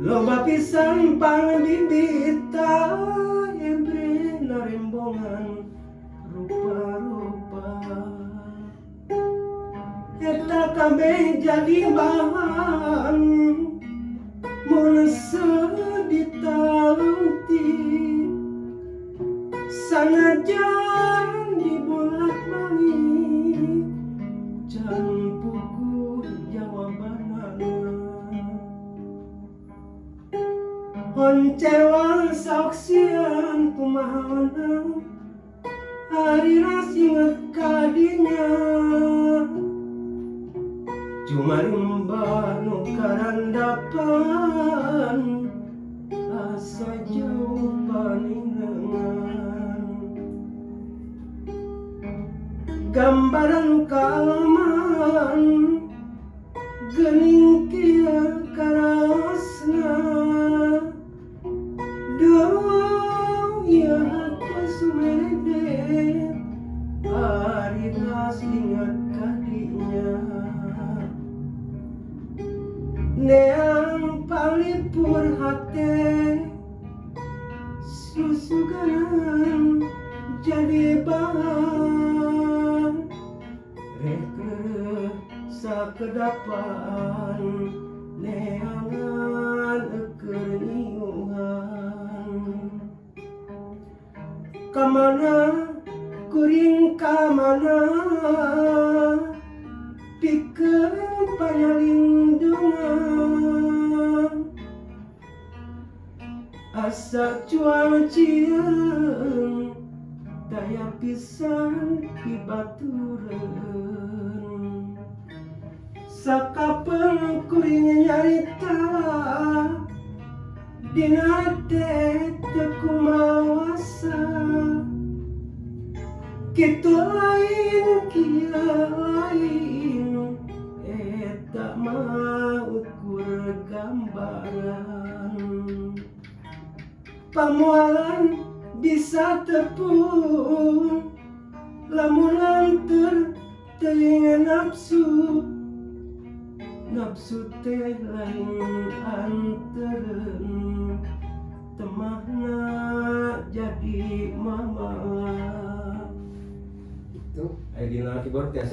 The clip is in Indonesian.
Loba pisan pangbibita ebre narembongan rupa-rupa. Eta kabeh jadi bahan mun ditaleuti sanajan dibolak-balik can puguh jawabanana. Honcewang saksian kumaha hari rasinget kadinya cuma rimba nu karandapan asa jauh paningan gambaran kalaman geuning kieu karasna doh ieu hate sumede ari rasinget kadinya. Neang palipur hate susuganan jadi bahan reke sakedapan neangan eker niuhan kamana kuring kamana pikeun panalindungan asa cuang cieun daya pisan dibatureun sakapeung kuring nyarita dina teh teu kumawasa kitu lain kieu lain eta mah ukur gambaran pamualan bisa tepung lamun lantur teuing nafsu nafsu teh lain anteureun temahna jadi mama itu. Dina keyboard biasa